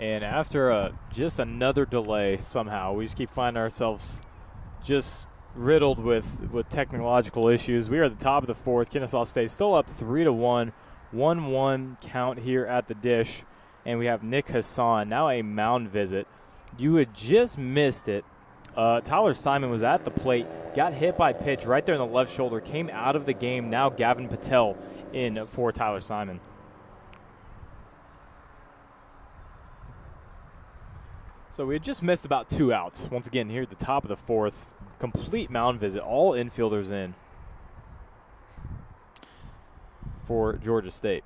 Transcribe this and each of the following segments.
And after just another delay somehow, we just keep finding ourselves just riddled with technological issues. We are at the top of the fourth. Kennesaw State still up 3-1, 1-1 count here at the dish. And we have Nick Hassan, now a mound visit. You had just missed it. Tyler Simon was at the plate, got hit by pitch right there in the left shoulder, came out of the game. Now Gavin Patel in for Tyler Simon. So we had just missed about 2 outs. Once again, here at the top of the fourth, complete mound visit, all infielders in for Georgia State.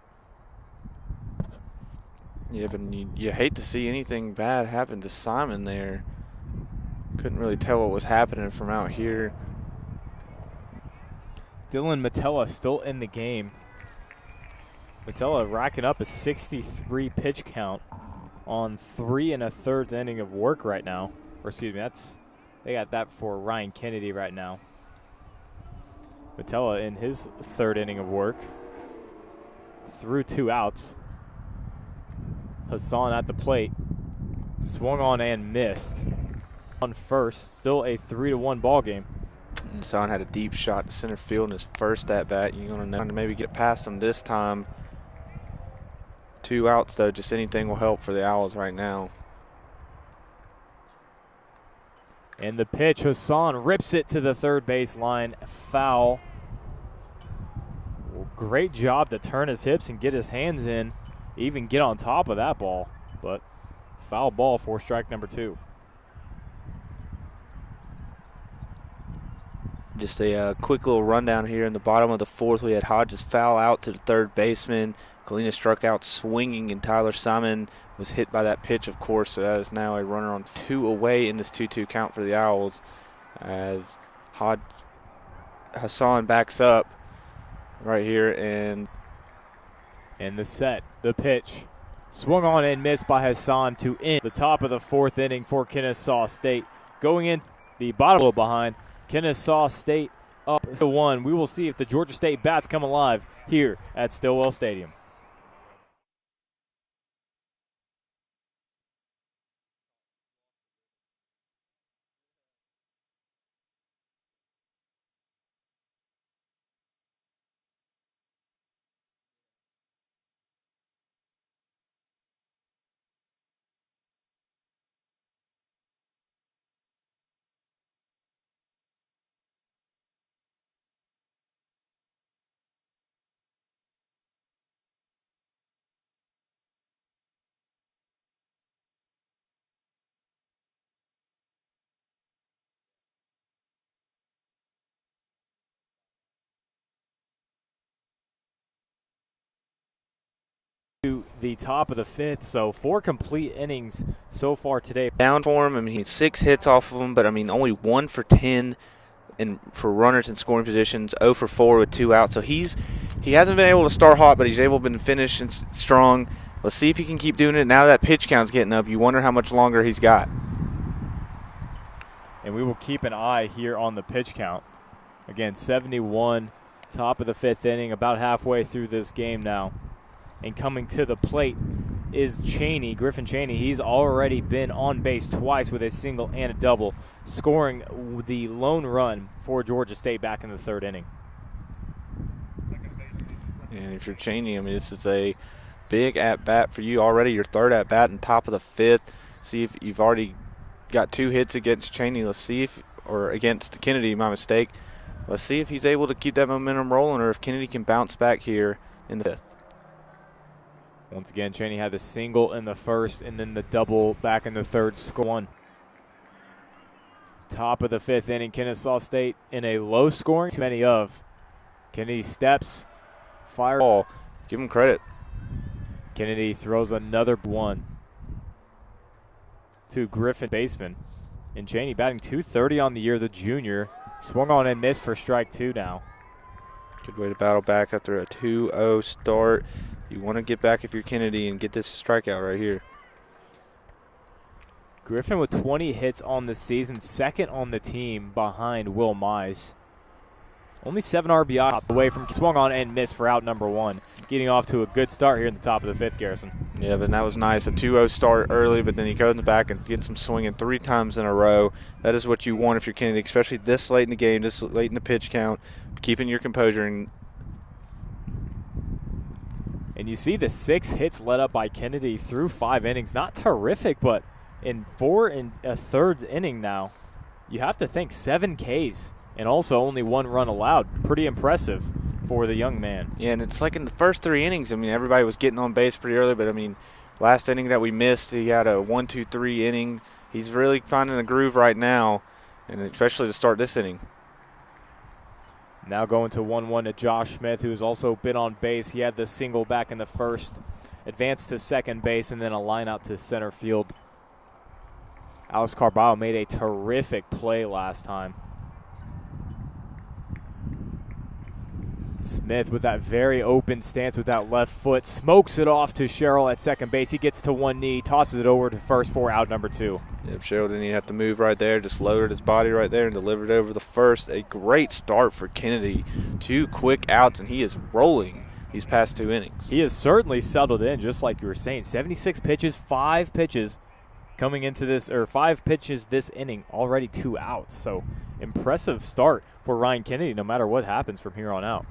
Yeah, but you hate to see anything bad happen to Simon there. Couldn't really tell what was happening from out here. Dylan Metella still in the game. Metella racking up a 63 pitch count on 3 1/3 inning of work right now. Or excuse me, they got that for Ryan Kennedy right now. Metella in his 3rd inning of work through 2 outs. Hassan at the plate, swung on and missed. On first, still a 3-1 ball game. Hassan had a deep shot to center field in his first at bat. You're gonna know to maybe get past him this time. 2 outs though, just anything will help for the Owls right now. And the pitch, Hassan rips it to the third base line, foul. Well, great job to turn his hips and get his hands in, even get on top of that ball, but foul ball for strike number 2. Just a quick little rundown here in the bottom of the fourth. We had Hodges foul out to the third baseman. Galena struck out swinging, and Tyler Simon was hit by that pitch, of course. So that is now a runner on 2 away in this 2-2 count for the Owls as Hassan backs up right here. And the set, the pitch, swung on and missed by Hassan to end the top of the 4th inning for Kennesaw State. Going in the bottom behind, Kennesaw State up 1. We will see if the Georgia State bats come alive here at Stillwell Stadium. To the top of the 5th, so 4 complete innings so far today. Down for him. I mean, he's 6 hits off of him, but I mean, only 1 for 10 for runners in scoring positions, 0 for 4 with 2 outs. So he hasn't been able to start hot, but he's able to finish strong. Let's see if he can keep doing it. Now that pitch count's getting up, you wonder how much longer he's got. And we will keep an eye here on the pitch count. Again, 71, top of the 5th inning, about halfway through this game now. And coming to the plate is Cheney, Griffin Cheney. He's already been on base twice with a single and a double, scoring the lone run for Georgia State back in the 3rd inning. And if you're Cheney, I mean, this is a big at-bat for you already. Your 3rd at-bat in top of the 5th. See if you've already got 2 hits against Cheney. Let's see if, or against Kennedy, my mistake. Let's see if he's able to keep that momentum rolling or if Kennedy can bounce back here in the 5th. Once again, Cheney had the single in the 1st and then the double back in the 3rd, score 1. Top of the 5th inning, Kennesaw State in a low scoring, too many of. Kennedy steps, fire ball. Give him credit. Kennedy throws another 1 to Griffin, baseman. And Cheney batting .230 on the year, the junior. Swung on and missed for strike 2 now. Good way to battle back after a 2-0 start. You want to get back if you're Kennedy and get this strikeout right here. Griffin with 20 hits on the season, 2nd on the team behind Will Mize. Only 7 RBI away from swung on and missed for out number 1. Getting off to a good start here in the top of the 5th, Garrison. Yeah, but that was nice. A 2-0 start early, but then he goes back and gets him swinging 3 times in a row. That is what you want if you're Kennedy, especially this late in the game, this late in the pitch count, keeping your composure. And you see the 6 hits led up by Kennedy through 5 innings. Not terrific, but in 4 1/3 inning now, you have to think 7 Ks and also only 1 run allowed. Pretty impressive for the young man. Yeah, and it's like in the first 3 innings, I mean, everybody was getting on base pretty early, but I mean, last inning that we missed, he had a 1-2-3 inning. He's really finding a groove right now, and especially to start this inning. Now going to 1-1 to Josh Smith, who's also been on base. He had the single back in the first, advanced to second base, and then a line out to center field. Alex Carballo made a terrific play last time. Smith with that very open stance with that left foot, smokes it off to Sherrill at second base. He gets to one knee, tosses it over to first for out number 2. Yep, Sherrill didn't even have to move right there, just loaded his body right there and delivered over the first. A great start for Kennedy. 2 quick outs, and he is rolling these past 2 innings. He has certainly settled in, just like you were saying. 76 pitches, 5 pitches coming into this, or 5 pitches this inning, already 2 outs. So impressive start for Ryan Kennedy, no matter what happens from here on out.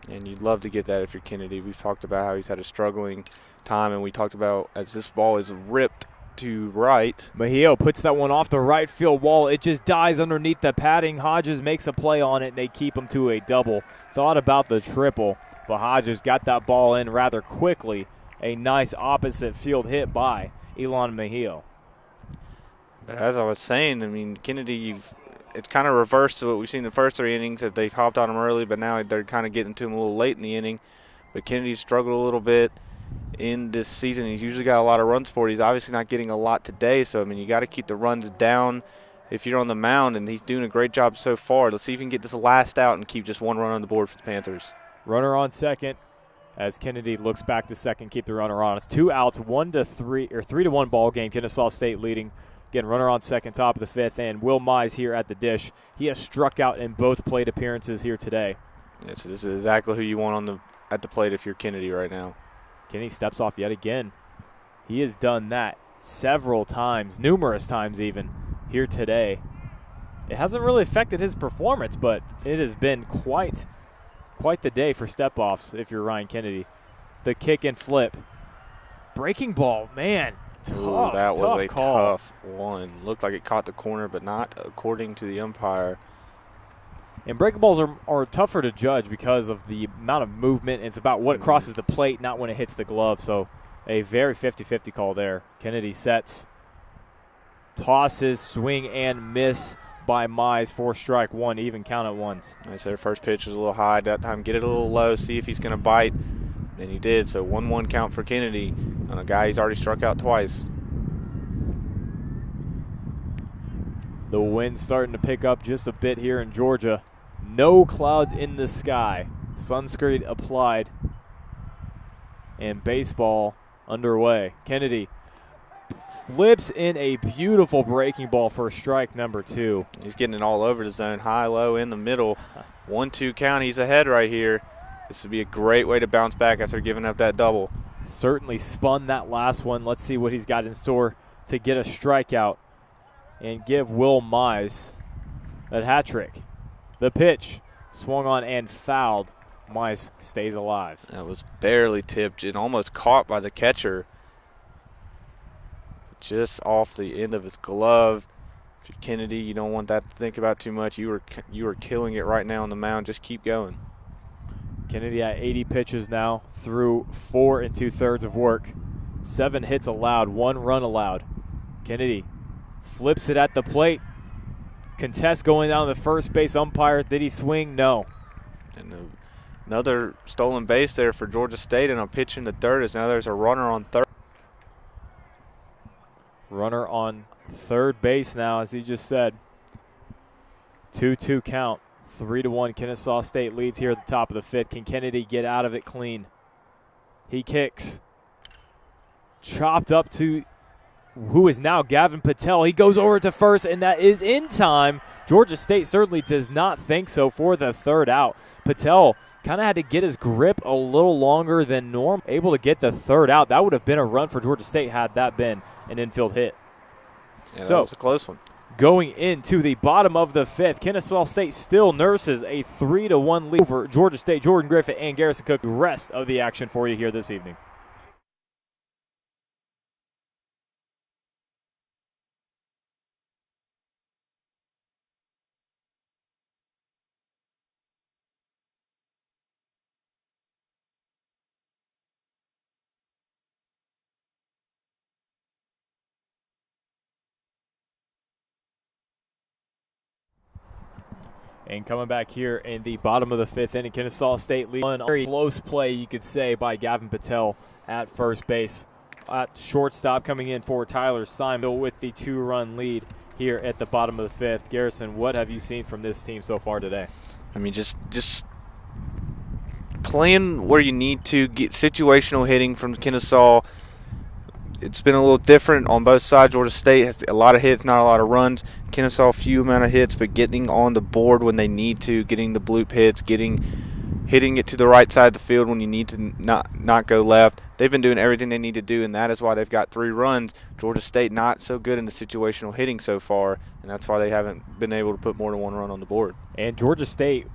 And you'd love to get that if you're Kennedy. We've talked about how he's had a struggling time, and we talked about as this ball is ripped to right. Mejio puts that one off the right field wall. It just dies underneath the padding. Hodges makes a play on it, and they keep him to a double. Thought about the triple, but Hodges got that ball in rather quickly. A nice opposite field hit by Elon Mejio. But as I was saying, I mean, Kennedy, it's kind of reversed to what we've seen in the first 3 innings. That they've hopped on him early, but now they're kind of getting to him a little late in the inning. But Kennedy struggled a little bit in this season. He's usually got a lot of runs for it. He's obviously not getting a lot today, so, I mean, you got to keep the runs down if you're on the mound, and he's doing a great job so far. Let's see if he can get this last out and keep just 1 run on the board for the Panthers. Runner on second as Kennedy looks back to second, keep the runner on. It's 2 outs, 1-3 or 3-1 ball game. Kennesaw State leading. Again, runner on second, top of the 5th, and Will Mize here at the dish. He has struck out in both plate appearances here today. Yeah, so this is exactly who you want at the plate if you're Kennedy right now. Kennedy steps off yet again. He has done that several times, numerous times even, here today. It hasn't really affected his performance, but it has been quite the day for step-offs if you're Ryan Kennedy. The kick and flip. Breaking ball, man. Tough, that was a call. tough one. Looked like it caught the corner, but not according to the umpire. And breaking balls are tougher to judge because of the amount of movement. It's about what crosses the plate, not when it hits the glove. So a very 50-50 call there. Kennedy sets, tosses, swing and miss by Mize for strike 1, even count at ones. Nice there. First pitch was a little high that time. Get it a little low, see if he's going to bite. And he did. So 1-1 count for Kennedy on a guy he's already struck out twice. The wind's starting to pick up just a bit here in Georgia. No clouds in the sky. Sunscreen applied. And baseball underway. Kennedy flips in a beautiful breaking ball for strike number 2. He's getting it all over the zone, high, low, in the middle. 1-2 count. He's ahead right here. This would be a great way to bounce back after giving up that double. Certainly spun that last one. Let's see what he's got in store to get a strikeout and give Will Mize a hat trick. The pitch swung on and fouled. Mize stays alive. That was barely tipped and almost caught by the catcher. Just off the end of his glove. If you're Kennedy, you don't want that to think about too much. You are killing it right now on the mound. Just keep going. Kennedy at 80 pitches now through 4 2/3 of work. 7 hits allowed, 1 run allowed. Kennedy flips it at the plate. Contest going down the first base umpire. Did he swing? No. And another stolen base there for Georgia State, and a pitch in the third as now there's a runner on third. Runner on third base now, as he just said. 2-2 count. 3-1 Kennesaw State leads here at the top of the 5th. Can Kennedy get out of it clean? He kicks. Chopped up to who is now Gavin Patel. He goes over to first, and that is in time Georgia State certainly does not think so for the third out. Patel kind of had to get his grip a little longer than normal, able to get the third out. That would have been a run for Georgia State had that been an infield hit. Yeah, that was a close one. Going into the bottom of the fifth, Kennesaw State still nurses a 3-1 lead over Georgia State. Jordan Griffitt and Garrison Cook, the rest of the action for you here this evening. And coming back here in the bottom of the fifth inning, Kennesaw State lead. One very close play, you could say, by Gavin Patel at first base. At shortstop coming in for Tyler Simon with the 2-run lead here at the bottom of the fifth. Garrison, what have you seen from this team so far today? I mean, just playing where you need to, get situational hitting from Kennesaw. It's been a little different on both sides. Georgia State has a lot of hits, not a lot of runs. Kennesaw, few amount of hits, but getting on the board when they need to, getting the bloop hits, hitting it to the right side of the field when you need to not go left. They've been doing everything they need to do, and that is why they've got 3 runs. Georgia State not so good in the situational hitting so far, and that's why they haven't been able to put more than 1 run on the board. And Georgia State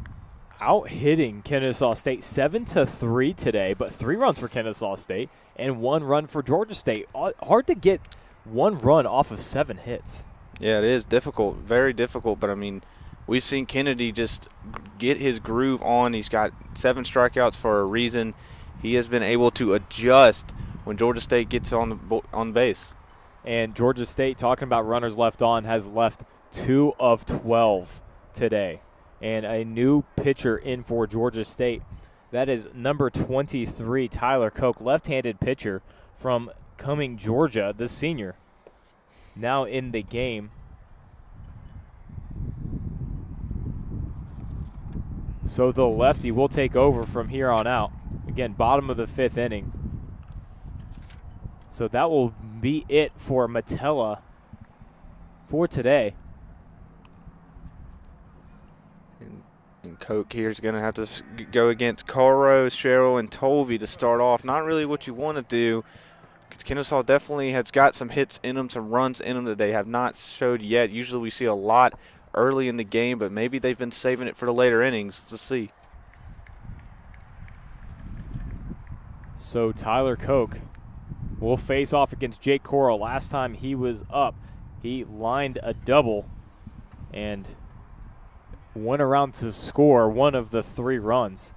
out-hitting Kennesaw State 7-3 today, but 3 runs for Kennesaw State and 1 run for Georgia State. Hard to get 1 run off of 7 hits. Yeah, it is difficult, very difficult, but I mean, we've seen Kennedy just get his groove on. He's got 7 strikeouts for a reason. He has been able to adjust when Georgia State gets on base. And Georgia State, talking about runners left on, has left 2 of 12 today. And a new pitcher in for Georgia State. That is number 23, Tyler Koch, left-handed pitcher from Cumming, Georgia, the senior. Now in the game. So the lefty will take over from here on out. Again, bottom of the 5th inning. So that will be it for Metella for today. And Koch here is going to have to go against Caro, Sherrill, and Tovey to start off. Not really what you want to do, because Kennesaw definitely has got some hits in them, some runs in them that they have not showed yet. Usually we see a lot early in the game, but maybe they've been saving it for the later innings. Let's see. So Tyler Koch will face off against Jake Coro. Last time he was up, he lined a double and went around to score 1 of the 3 runs.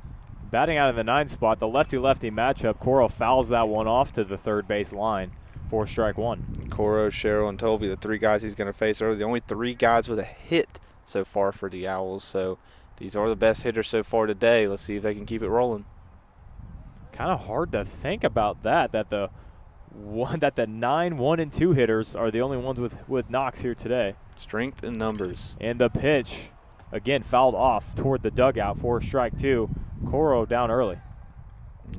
Batting out of the 9th spot, the lefty-lefty matchup, Coro fouls that one off to the third base line for strike 1. Coro, Sherrill, and Tovey, the 3 guys he's going to face, are the only 3 guys with a hit so far for the Owls. So these are the best hitters so far today. Let's see if they can keep it rolling. Kind of hard to think about that the 9, 1, and 2 hitters are the only ones with knocks here today. Strength in numbers. And the pitch, again, fouled off toward the dugout for strike 2. Coro down early.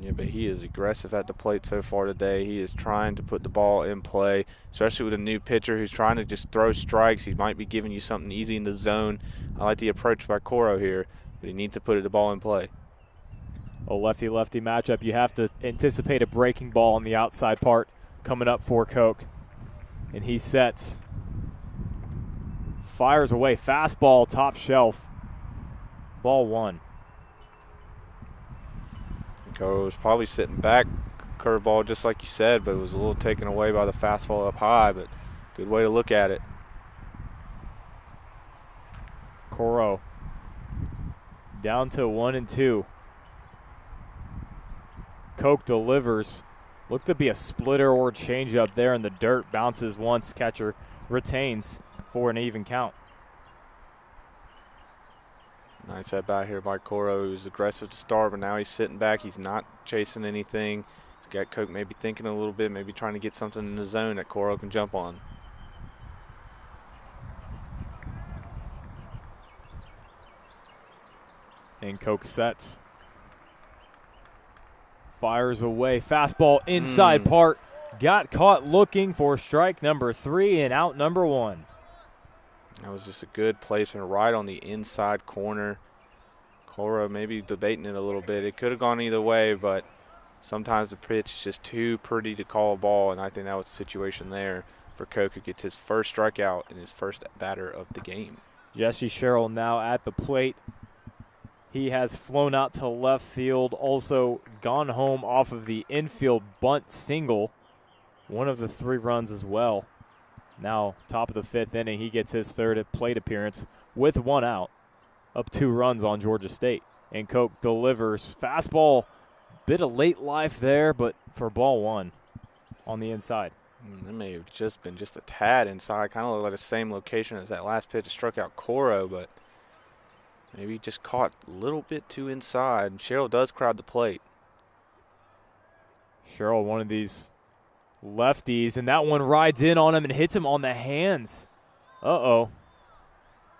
Yeah, but he is aggressive at the plate so far today. He is trying to put the ball in play, especially with a new pitcher who's trying to just throw strikes. He might be giving you something easy in the zone. I like the approach by Coro here, but he needs to put the ball in play. A lefty-lefty matchup. You have to anticipate a breaking ball on the outside part coming up for Koch. And he sets. Fires away. Fastball, top shelf. Ball 1. Coro was probably sitting back. Curveball, just like you said, but it was a little taken away by the fastball up high, but good way to look at it. Coro down to 1-2. Koch delivers. Looked to be a splitter or changeup there in the dirt. Bounces once. Catcher retains for an even count. Nice at bat here by Coro. He was aggressive to start, but now he's sitting back. He's not chasing anything. He's got Koch maybe thinking a little bit, maybe trying to get something in the zone that Coro can jump on. And Koch sets. Fires away. Fastball inside part. Got caught looking for strike number 3 and out number 1. That was just a good placement right on the inside corner. Cora maybe debating it a little bit. It could have gone either way, but sometimes the pitch is just too pretty to call a ball, and I think that was the situation there for Koch, who gets his first strikeout and his first batter of the game. Jesse Sherrill now at the plate. He has flown out to left field, also gone home off of the infield bunt single, one of the 3 runs as well. Now, top of the 5th inning, he gets his 3rd plate appearance with 1 out, up 2 runs on Georgia State. And Koch delivers fastball, bit of late life there, but for ball 1 on the inside. It may have just been just a tad inside, kind of looked like the same location as that last pitch that struck out Coro, but maybe just caught a little bit too inside. Sherrill does crowd the plate. Sherrill, one of these lefties, and that one rides in on him and hits him on the hands. Uh-oh.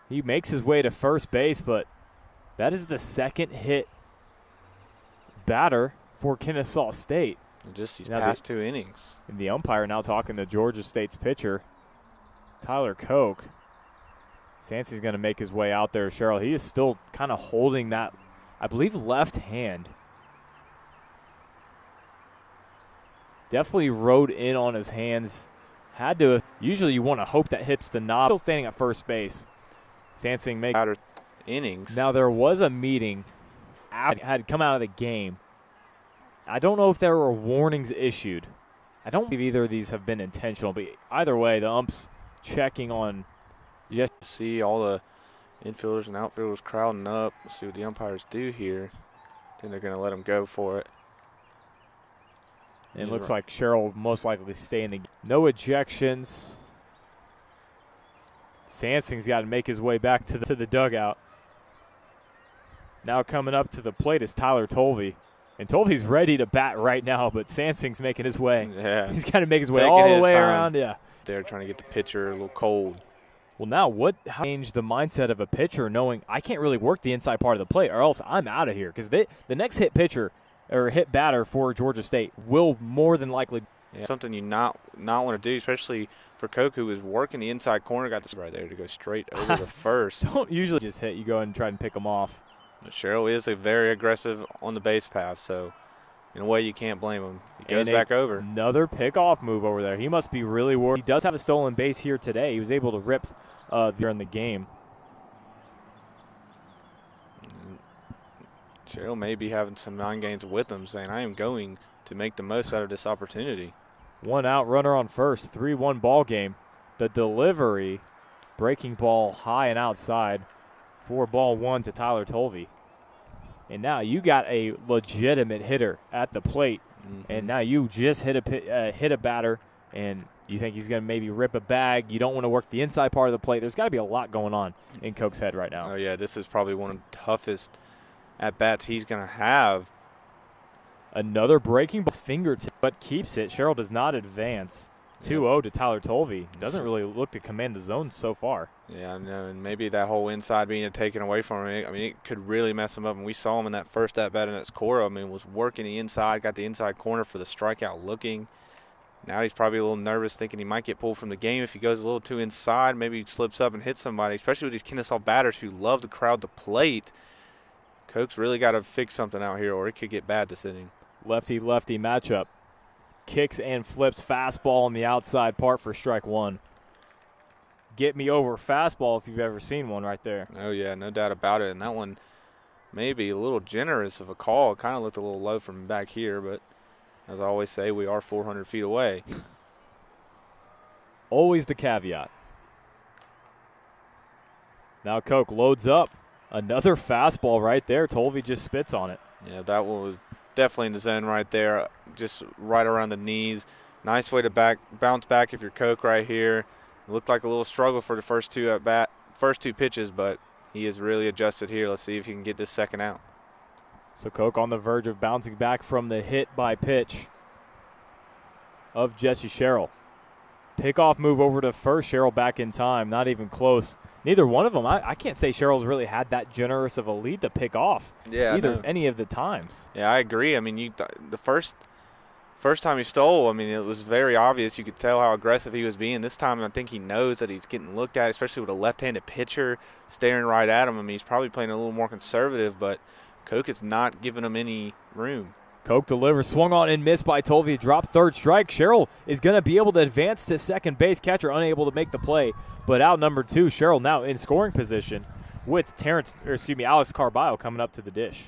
He makes his way to first base, but that is the 2nd hit batter for Kennesaw State. Just these past 2 innings. And the umpire now talking to Georgia State's pitcher, Tyler Koch. Sancy's going to make his way out there. Sherrill, he is still kind of holding that, I believe, left hand. Definitely rode in on his hands. Had to. Usually you want to hope that hits the knob. Still standing at first base. Sansing makes outer innings. Now there was a meeting had come out of the game. I don't know if there were warnings issued. I don't believe either of these have been intentional, but either way, the umps checking on. Just see all the infielders and outfielders crowding up. We'll see what the umpires do here. Then they're going to let them go for it. It looks like Sherrill will most likely stay in the game. No ejections. Sansing's got to make his way back to the dugout. Now coming up to the plate is Tyler Tolvey. And Tolvey's ready to bat right now, but Sansing's making his way. Yeah. He's got to make his way all the way around. Yeah. They're trying to get the pitcher a little cold. Well, now how change the mindset of a pitcher knowing I can't really work the inside part of the plate or else I'm out of here? Because the next hit pitcher or hit batter for Georgia State will more than likely. Yeah, something you not want to do, especially for Koch, who was working the inside corner, got this right there to go straight over the first. Don't usually just hit. You go ahead and try and pick them off. But Sherrill is a very aggressive on the base path, so in a way you can't blame him. He goes back over. Another pickoff move over there. He must be really worried. He does have a stolen base here today. He was able to rip during the game. Sherrill may be having some mind games with him, saying, I am going to make the most out of this opportunity. 1 out, runner on first, 3-1 ball game. The delivery, breaking ball high and outside for ball 1 to Tyler Tolvey. And now you got a legitimate hitter at the plate, and now you just hit a batter, and you think he's going to maybe rip a bag. You don't want to work the inside part of the plate. There's got to be a lot going on in Koch's head right now. Oh, yeah, this is probably one of the toughest at-bats he's going to have. Another breaking ball fingertip, but keeps it. Sherrill does not advance. 2-0 to Tyler Tolvey. Doesn't really look to command the zone so far. Yeah, I know, and maybe that whole inside being taken away from him, I mean, it could really mess him up. And we saw him in that first at-bat in that score. I mean, was working the inside, got the inside corner for the strikeout looking. Now he's probably a little nervous, thinking he might get pulled from the game if he goes a little too inside. Maybe he slips up and hits somebody, especially with these Kennesaw batters who love to crowd the plate. Koch's really got to fix something out here, or it could get bad this inning. Lefty-lefty matchup. Kicks and flips fastball on the outside part for strike 1. Get me over fastball if you've ever seen one right there. Oh, yeah, no doubt about it. And that one may be a little generous of a call. It kind of looked a little low from back here, but as I always say, we are 400 feet away. Always the caveat. Now Koch loads up. Another fastball right there. Tolvey just spits on it. Yeah, that one was definitely in the zone right there, just right around the knees. Nice way to bounce back if you're Koch right here. It looked like a little struggle for the first two pitches, but he is really adjusted here. Let's see if he can get this second out. So Koch on the verge of bouncing back from the hit by pitch of Jesse Sherrill. Pickoff move over to first. Sherrill back in time. Not even close. Neither one of them. I can't say Sherrill's really had that generous of a lead to pick off. Yeah, any of the times. Yeah, I agree. I mean, the first First time he stole, I mean, it was very obvious. You could tell how aggressive he was being. This time, I think he knows that he's getting looked at, especially with a left-handed pitcher staring right at him. I mean, he's probably playing a little more conservative, but Koch is not giving him any room. Koch delivers, swung on and missed by Tovey, dropped third strike. Sherrill is going to be able to advance to second base. Catcher unable to make the play, but out number 2. Sherrill now in scoring position with Alex Carballo coming up to the dish.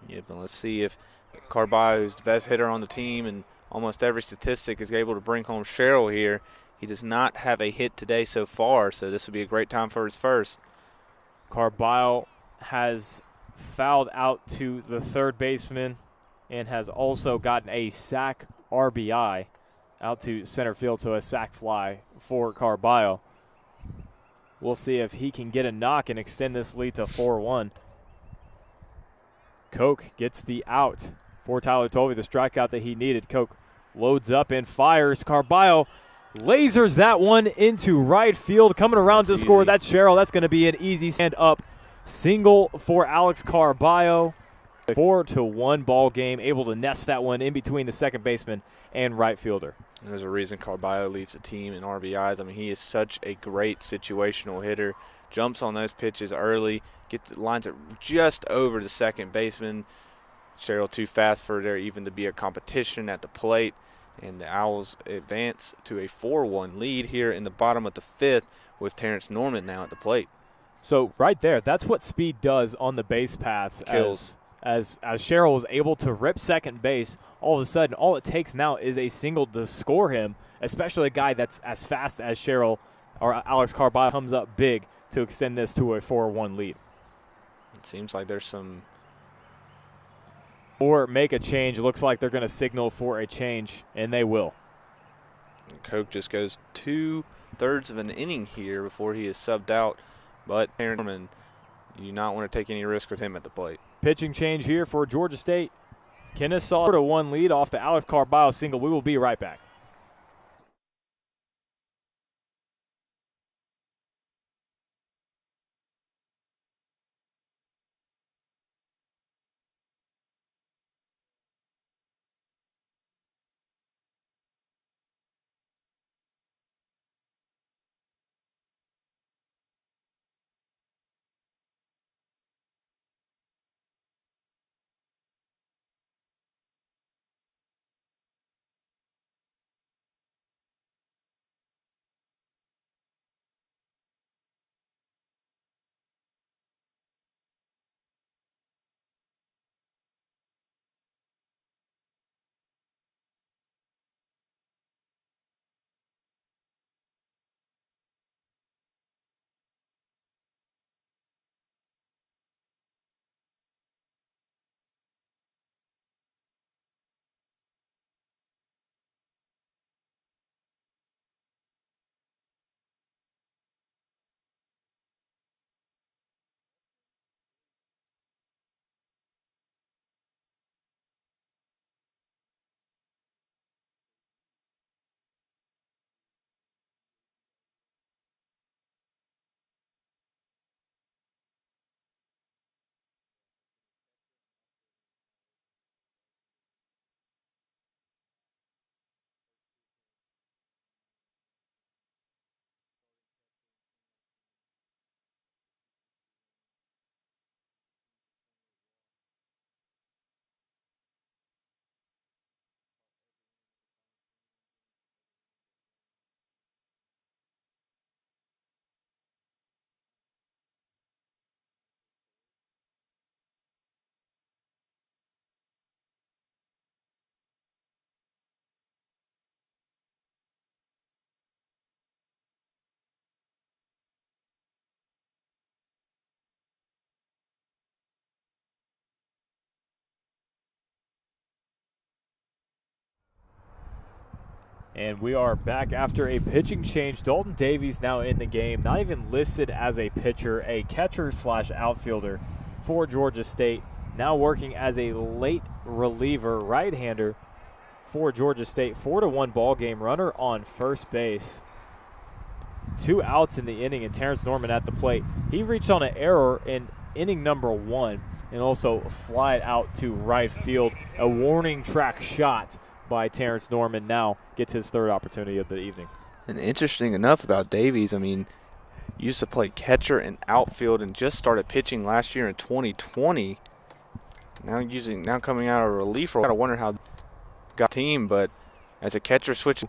Yeah, but let's see if Carballo, who's the best hitter on the team and almost every statistic, is able to bring home Sherrill here. He does not have a hit today so far, so this would be a great time for his first. Carballo has fouled out to the third baseman and has also gotten a sac RBI out to center field, so a sac fly for Carballo. We'll see if he can get a knock and extend this lead to 4-1. Koch gets the out for Tyler Tovey, the strikeout that he needed. Koch loads up and fires. Carballo lasers that one into right field. Coming around to score, that's Sherrill. That's going to be an easy stand-up single for Alex Carballo. 4-1 ball game, able to nest that one in between the second baseman and right fielder. There's a reason Carballo leads the team in RBIs. I mean, he is such a great situational hitter. Jumps on those pitches early, lines it just over the second baseman. Sherrill too fast for there even to be a competition at the plate. And the Owls advance to a 4-1 lead here in the bottom of the 5th with Terrence Norman now at the plate. So right there, that's what speed does on the base paths. Kills. As Sherrill was able to rip second base, all of a sudden, all it takes now is a single to score him, especially a guy that's as fast as Sherrill or Alex Carballo comes up big to extend this to a 4-1 lead. It seems like there's some. Or make a change. Looks like they're going to signal for a change, and they will. Koch just goes 2/3 of an inning here before he is subbed out, but Terrence Norman, you do not want to take any risk with him at the plate. Pitching change here for Georgia State. Kennesaw to 1 lead off the Alex Carballo single. We will be right back. And we are back after a pitching change. Dalton Davies now in the game, not even listed as a pitcher, a catcher/outfielder for Georgia State. Now working as a late reliever right-hander for Georgia State. 4-1 ball game. Runner on first base. 2 outs in the inning, and Terrence Norman at the plate. He reached on an error in inning number 1 and also flied out to right field. A warning track shot by Terrence Norman now gets his third opportunity of the evening. And interesting enough about Davies, I mean, used to play catcher and outfield and just started pitching last year in 2020. Now coming out of a relief role. I wonder how got team, but as a catcher switch,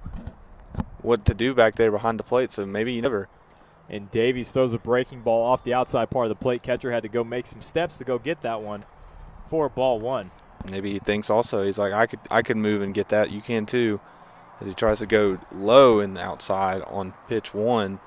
what to do back there behind the plate, so maybe you never. And Davies throws a breaking ball off the outside part of the plate. Catcher had to go make some steps to go get that one for ball one. Maybe he thinks also, he's like, I could move and get that. You can too. As he tries to go low in the outside on pitch one.